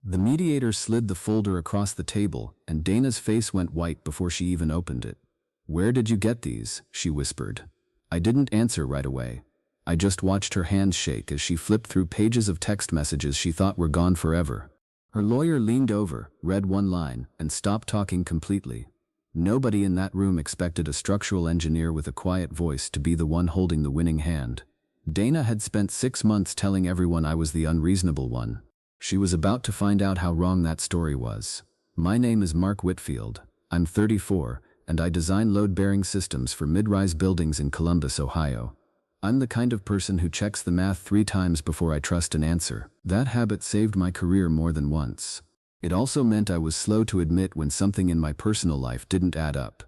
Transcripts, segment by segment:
The mediator slid the folder across the table, and Dana's face went white before she even opened it. "Where did you get these?" she whispered. I didn't answer right away. I just watched her hands shake as she flipped through pages of text messages she thought were gone forever. Her lawyer leaned over, read one line, and stopped talking completely. Nobody in that room expected a structural engineer with a quiet voice to be the one holding the winning hand. Dana had spent 6 months telling everyone I was the unreasonable one. She was about to find out how wrong that story was. My name is Mark Whitfield. I'm 34, and I design load-bearing systems for mid-rise buildings in Columbus, Ohio. I'm the kind of person who checks the math 3 times before I trust an answer. That habit saved my career more than once. It also meant I was slow to admit when something in my personal life didn't add up.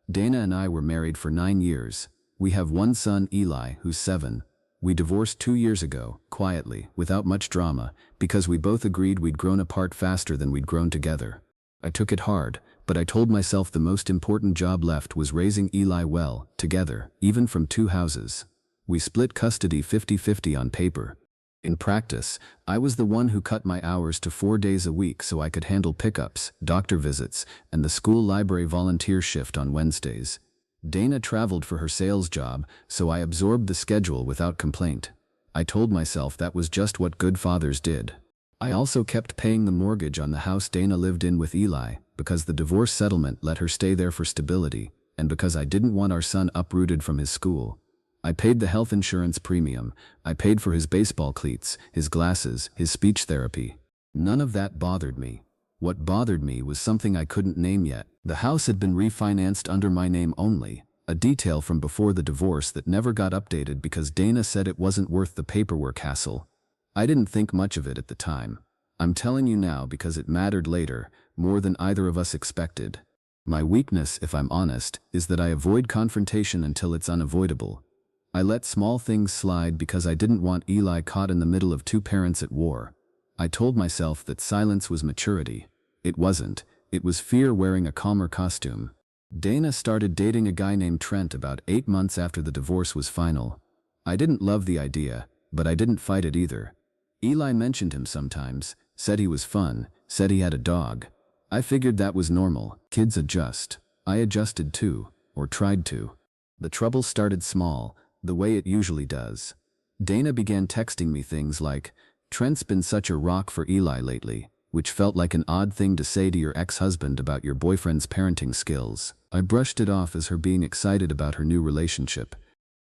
Dana and I were married for 9 years. We have one son, Eli, who's 7. We divorced 2 years ago, quietly, without much drama, because we both agreed we'd grown apart faster than we'd grown together. I took it hard, but I told myself the most important job left was raising Eli well, together, even from 2 houses. We split custody 50-50 on paper. In practice, I was the one who cut my hours to 4 days a week so I could handle pickups, doctor visits, and the school library volunteer shift on Wednesdays. Dana traveled for her sales job, so I absorbed the schedule without complaint. I told myself that was just what good fathers did. I also kept paying the mortgage on the house Dana lived in with Eli, because the divorce settlement let her stay there for stability, and because I didn't want our son uprooted from his school. I paid the health insurance premium. I paid for his baseball cleats, his glasses, his speech therapy. None of that bothered me. What bothered me was something I couldn't name yet. The house had been refinanced under my name only, a detail from before the divorce that never got updated because Dana said it wasn't worth the paperwork hassle. I didn't think much of it at the time. I'm telling you now because it mattered later, more than either of us expected. My weakness, if I'm honest, is that I avoid confrontation until it's unavoidable. I let small things slide because I didn't want Eli caught in the middle of 2 parents at war. I told myself that silence was maturity. It wasn't. It was fear wearing a calmer costume. Dana started dating a guy named Trent about 8 months after the divorce was final. I didn't love the idea, but I didn't fight it either. Eli mentioned him sometimes, said he was fun, said he had a dog. I figured that was normal. Kids adjust. I adjusted too, or tried to. The trouble started small, the way it usually does. Dana began texting me things like, "Trent's been such a rock for Eli lately," which felt like an odd thing to say to your ex-husband about your boyfriend's parenting skills. I brushed it off as her being excited about her new relationship.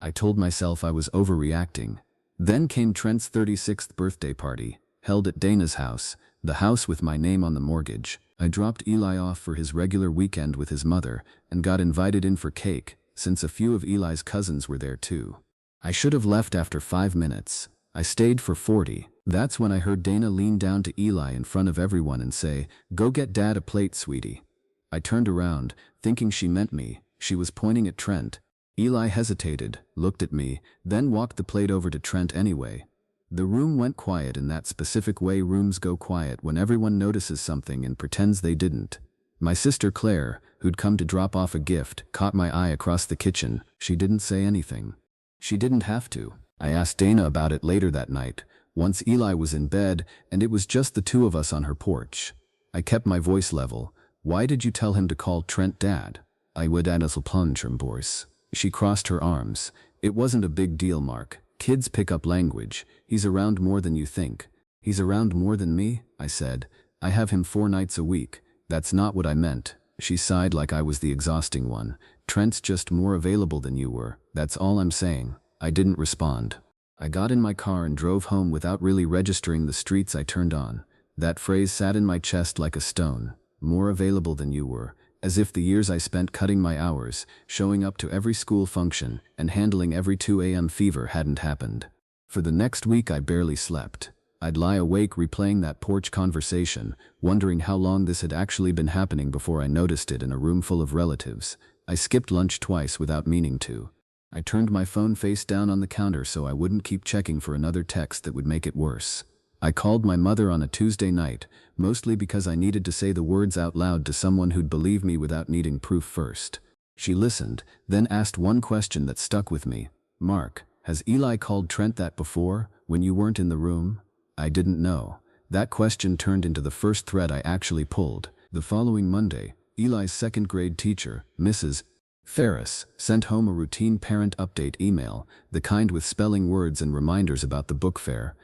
I told myself I was overreacting. Then came Trent's 36th birthday party, held at Dana's house, the house with my name on the mortgage. I dropped Eli off for his regular weekend with his mother and got invited in for cake, since a few of Eli's cousins were there too. I should have left after 5 minutes. I stayed for 40. That's when I heard Dana lean down to Eli in front of everyone and say, "Go get Dad a plate, sweetie." I turned around, thinking she meant me. She was pointing at Trent. Eli hesitated, looked at me, then walked the plate over to Trent anyway. The room went quiet in that specific way rooms go quiet when everyone notices something and pretends they didn't. My sister Claire, who'd come to drop off a gift, caught my eye across the kitchen. She didn't say anything. She didn't have to. I asked Dana about it later that night, once Eli was in bed and it was just the 2 of us on her porch. I kept my voice level. "Why did you tell him to call Trent Dad?" "I would add a plunge, boys." She crossed her arms. "It wasn't a big deal, Mark. Kids pick up language. He's around more than you think." "He's around more than me?" I said. "I have him 4 nights a week. That's not what I meant." She sighed like I was the exhausting one. "Trent's just more available than you were. That's all I'm saying." I didn't respond. I got in my car and drove home without really registering the streets I turned on. That phrase sat in my chest like a stone. More available than you were. As if the years I spent cutting my hours, showing up to every school function, and handling every 2 a.m. fever hadn't happened. For the next week I barely slept. I'd lie awake replaying that porch conversation, wondering how long this had actually been happening before I noticed it in a room full of relatives. I skipped lunch twice without meaning to. I turned my phone face down on the counter so I wouldn't keep checking for another text that would make it worse. I called my mother on a Tuesday night, mostly because I needed to say the words out loud to someone who'd believe me without needing proof first. She listened, then asked one question that stuck with me. "Mark, has Eli called Trent that before, when you weren't in the room?" I didn't know. That question turned into the first thread I actually pulled. The following Monday, Eli's second-grade teacher, Mrs. Ferris, sent home a routine parent update email, the kind with spelling words and reminders about the book fair.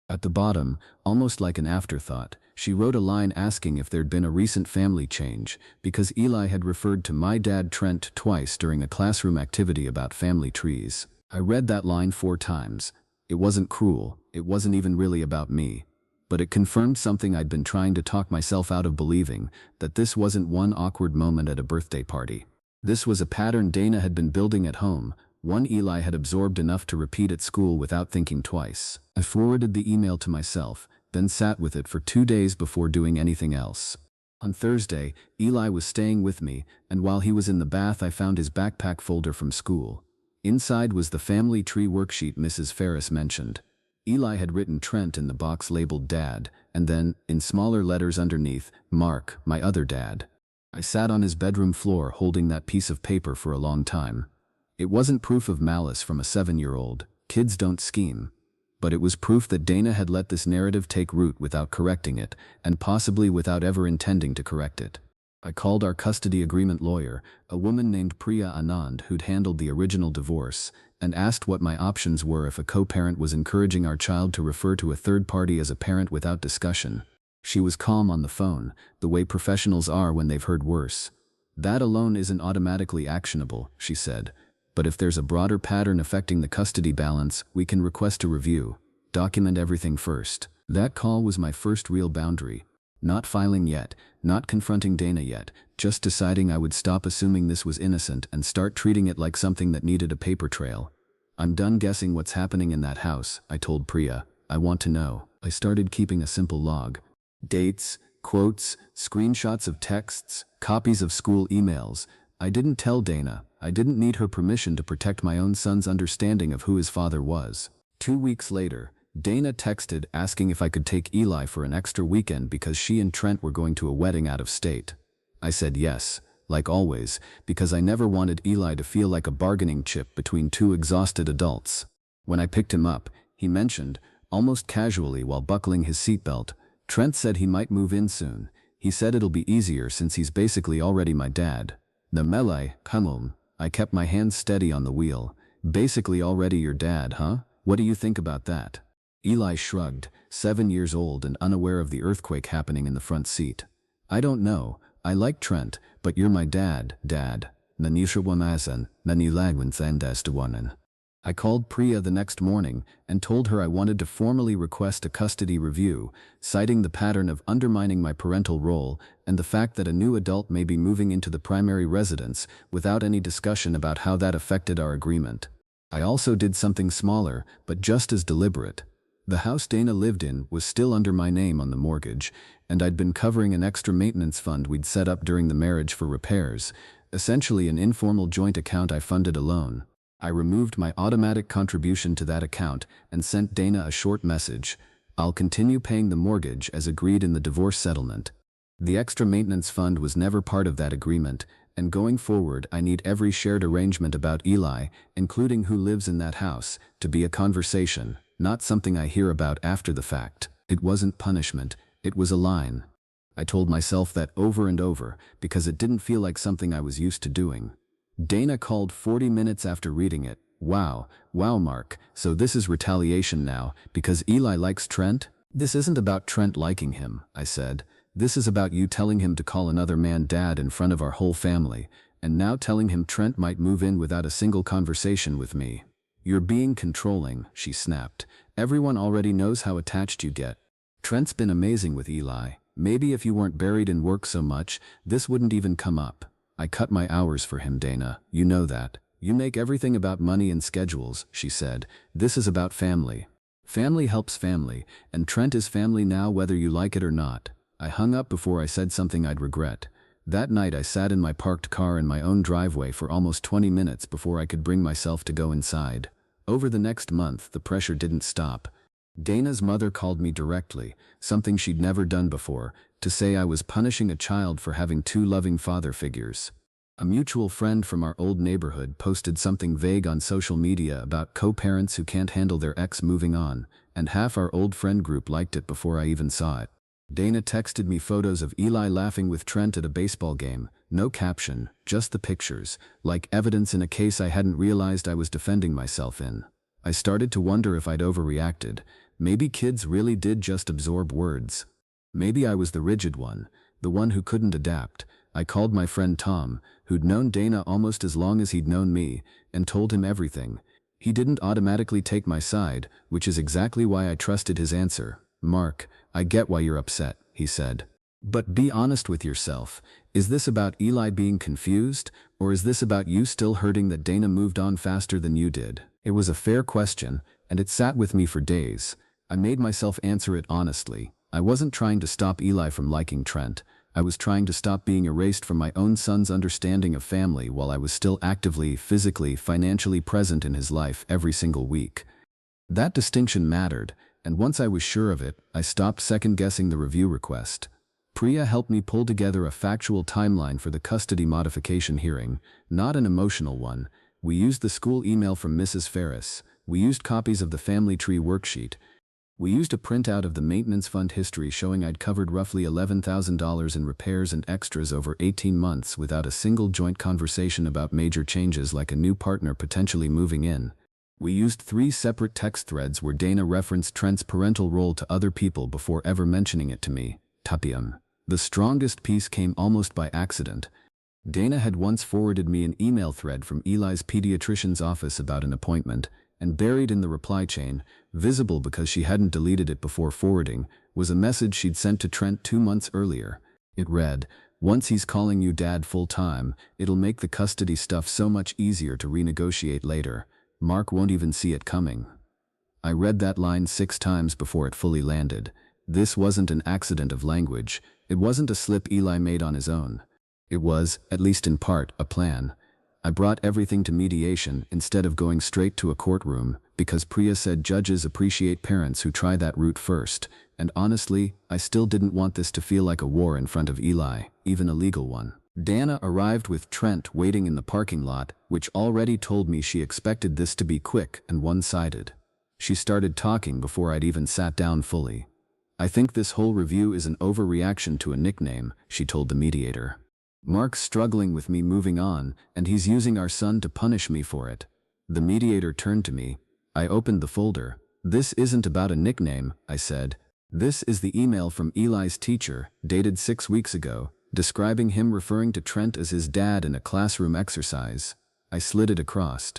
At the bottom, almost like an afterthought, she wrote a line asking if there'd been a recent family change, because Eli had referred to my dad Trent twice during a classroom activity about family trees. I read that line 4 times. It wasn't cruel, it wasn't even really about me. But it confirmed something I'd been trying to talk myself out of believing, that this wasn't one awkward moment at a birthday party. This was a pattern Dana had been building at home, one Eli had absorbed enough to repeat at school without thinking twice. I forwarded the email to myself, then sat with it for 2 days before doing anything else. On Thursday, Eli was staying with me, and while he was in the bath I found his backpack folder from school. Inside was the family tree worksheet Mrs. Ferris mentioned. Eli had written Trent in the box labeled Dad, and then, in smaller letters underneath, Mark, my other dad. I sat on his bedroom floor holding that piece of paper for a long time. It wasn't proof of malice from a 7-year-old, kids don't scheme. But it was proof that Dana had let this narrative take root without correcting it, and possibly without ever intending to correct it. I called our custody agreement lawyer, a woman named Priya Anand who'd handled the original divorce, and asked what my options were if a co-parent was encouraging our child to refer to a third party as a parent without discussion. She was calm on the phone, the way professionals are when they've heard worse. That alone isn't automatically actionable, she said. But if there's a broader pattern affecting the custody balance, we can request a review. Document everything first. That call was my first real boundary. Not filing yet, not confronting Dana yet, just deciding I would stop assuming this was innocent and start treating it like something that needed a paper trail. I'm done guessing what's happening in that house, I told Priya. I want to know. I started keeping a simple log. Dates, quotes, screenshots of texts, copies of school emails. I didn't tell Dana. I didn't need her permission to protect my own son's understanding of who his father was. 2 weeks later, Dana texted asking if I could take Eli for an extra weekend because she and Trent were going to a wedding out of state. I said yes, like always, because I never wanted Eli to feel like a bargaining chip between 2 exhausted adults. When I picked him up, he mentioned, almost casually while buckling his seatbelt, Trent said he might move in soon. He said it'll be easier since he's basically already my dad. The melee, come. I kept my hands steady on the wheel. Basically already your dad, huh? What do you think about that? Eli shrugged, 7 years old and unaware of the earthquake happening in the front seat. I don't know. I like Trent, but you're my dad, Dad. Nanishawanazan, nanilagwanthandastawanan. I called Priya the next morning and told her I wanted to formally request a custody review, citing the pattern of undermining my parental role and the fact that a new adult may be moving into the primary residence without any discussion about how that affected our agreement. I also did something smaller, but just as deliberate. The house Dana lived in was still under my name on the mortgage, and I'd been covering an extra maintenance fund we'd set up during the marriage for repairs, essentially an informal joint account I funded alone. I removed my automatic contribution to that account and sent Dana a short message. I'll continue paying the mortgage as agreed in the divorce settlement. The extra maintenance fund was never part of that agreement, and going forward I need every shared arrangement about Eli, including who lives in that house, to be a conversation, not something I hear about after the fact. It wasn't punishment, it was a line. I told myself that over and over, because it didn't feel like something I was used to doing. Dana called 40 minutes after reading it. Wow, Mark, so this is retaliation now, because Eli likes Trent? This isn't about Trent liking him, I said. This is about you telling him to call another man dad in front of our whole family, and now telling him Trent might move in without a single conversation with me. You're being controlling, she snapped. Everyone already knows how attached you get. Trent's been amazing with Eli. Maybe if you weren't buried in work so much, this wouldn't even come up. I cut my hours for him, Dana. You know that. You make everything about money and schedules, she said. This is about family. Family helps family, and Trent is family now whether you like it or not. I hung up before I said something I'd regret. That night I sat in my parked car in my own driveway for almost 20 minutes before I could bring myself to go inside. Over the next month, the pressure didn't stop. Dana's mother called me directly, something she'd never done before, to say I was punishing a child for having 2 loving father figures. A mutual friend from our old neighborhood posted something vague on social media about co-parents who can't handle their ex moving on, and half our old friend group liked it before I even saw it. Dana texted me photos of Eli laughing with Trent at a baseball game. No caption, just the pictures, like evidence in a case I hadn't realized I was defending myself in. I started to wonder if I'd overreacted. Maybe kids really did just absorb words. Maybe I was the rigid one, the one who couldn't adapt. I called my friend Tom, who'd known Dana almost as long as he'd known me, and told him everything. He didn't automatically take my side, which is exactly why I trusted his answer. "Mark, I get why you're upset," he said. "But be honest with yourself. Is this about Eli being confused, or is this about you still hurting that Dana moved on faster than you did?" It was a fair question, and it sat with me for days. I made myself answer it honestly. I wasn't trying to stop Eli from liking Trent. I was trying to stop being erased from my own son's understanding of family while I was still actively, physically, financially present in his life every single week. That distinction mattered, and once I was sure of it, I stopped second-guessing the review request. Priya helped me pull together a factual timeline for the custody modification hearing, not an emotional one. We used the school email from Mrs. Ferris. We used copies of the family tree worksheet. We used a printout of the maintenance fund history showing I'd covered roughly $11,000 in repairs and extras over 18 months without a single joint conversation about major changes like a new partner potentially moving in. We used 3 separate text threads where Dana referenced Trent's parental role to other people before ever mentioning it to me. Tapiam. The strongest piece came almost by accident. Dana had once forwarded me an email thread from Eli's pediatrician's office about an appointment, and buried in the reply chain, visible because she hadn't deleted it before forwarding, was a message she'd sent to Trent 2 months earlier. It read, "Once he's calling you dad full-time, it'll make the custody stuff so much easier to renegotiate later. Mark won't even see it coming." I read that line 6 times before it fully landed. This wasn't an accident of language. It wasn't a slip Eli made on his own. It was, at least in part, a plan. I brought everything to mediation instead of going straight to a courtroom because Priya said judges appreciate parents who try that route first, and honestly, I still didn't want this to feel like a war in front of Eli, even a legal one. Dana arrived with Trent waiting in the parking lot, which already told me she expected this to be quick and one-sided. She started talking before I'd even sat down fully. "I think this whole review is an overreaction to a nickname," she told the mediator. "Mark's struggling with me moving on, and he's using our son to punish me for it." The mediator turned to me. I opened the folder. "This isn't about a nickname," I said. "This is the email from Eli's teacher, dated 6 weeks ago, describing him referring to Trent as his dad in a classroom exercise." I slid it across.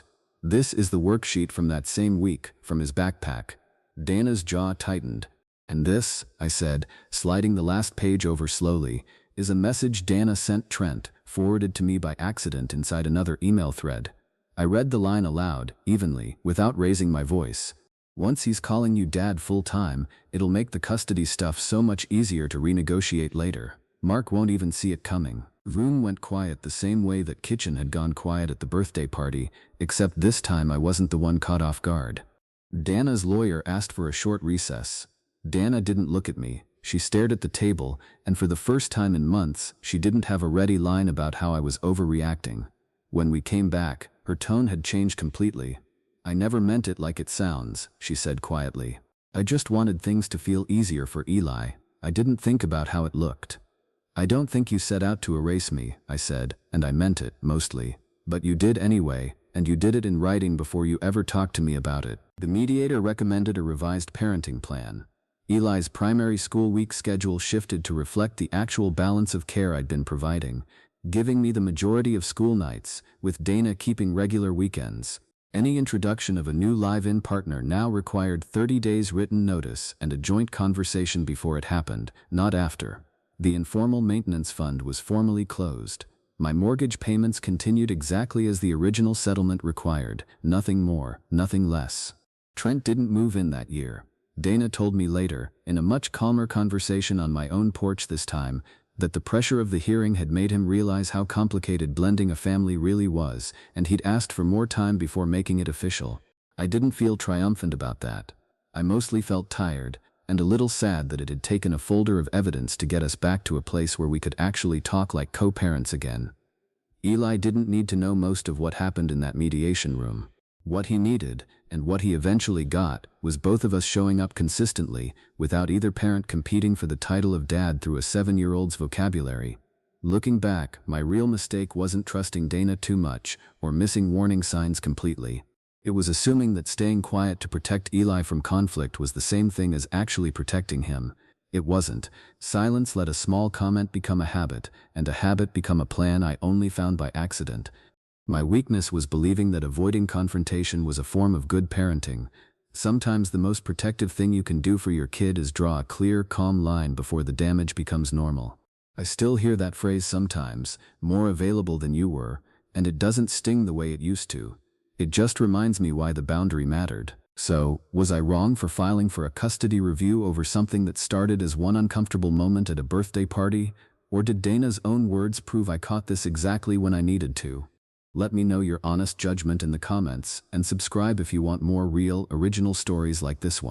"This is the worksheet from that same week, from his backpack." Dana's jaw tightened. "And this," I said, sliding the last page over slowly, "is a message Dana sent Trent, forwarded to me by accident inside another email thread." I read the line aloud, evenly, without raising my voice. "Once he's calling you dad full-time, it'll make the custody stuff so much easier to renegotiate later. Mark won't even see it coming." Room went quiet the same way that kitchen had gone quiet at the birthday party, except this time I wasn't the one caught off guard. Dana's lawyer asked for a short recess. Dana didn't look at me. She stared at the table, and for the first time in months, she didn't have a ready line about how I was overreacting. When we came back, her tone had changed completely. "I never meant it like it sounds," she said quietly. "I just wanted things to feel easier for Eli. I didn't think about how it looked." "I don't think you set out to erase me," I said, and I meant it, mostly. "But you did anyway, and you did it in writing before you ever talked to me about it." The mediator recommended a revised parenting plan. Eli's primary school week schedule shifted to reflect the actual balance of care I'd been providing, giving me the majority of school nights, with Dana keeping regular weekends. Any introduction of a new live-in partner now required 30 days written notice and a joint conversation before it happened, not after. The informal maintenance fund was formally closed. My mortgage payments continued exactly as the original settlement required, nothing more, nothing less. Trent didn't move in that year. Dana told me later, in a much calmer conversation on my own porch this time, that the pressure of the hearing had made him realize how complicated blending a family really was, and he'd asked for more time before making it official. I didn't feel triumphant about that. I mostly felt tired, and a little sad that it had taken a folder of evidence to get us back to a place where we could actually talk like co-parents again. Eli didn't need to know most of what happened in that mediation room. What he needed, and what he eventually got, was both of us showing up consistently, without either parent competing for the title of dad through a 7-year-old's vocabulary. Looking back, my real mistake wasn't trusting Dana too much, or missing warning signs completely. It was assuming that staying quiet to protect Eli from conflict was the same thing as actually protecting him. It wasn't. Silence let a small comment become a habit, and a habit become a plan I only found by accident. My weakness was believing that avoiding confrontation was a form of good parenting. Sometimes the most protective thing you can do for your kid is draw a clear, calm line before the damage becomes normal. I still hear that phrase sometimes, more available than you were, and it doesn't sting the way it used to. It just reminds me why the boundary mattered. So, was I wrong for filing for a custody review over something that started as one uncomfortable moment at a birthday party? Or did Dana's own words prove I caught this exactly when I needed to? Let me know your honest judgment in the comments, and subscribe if you want more real, original stories like this one.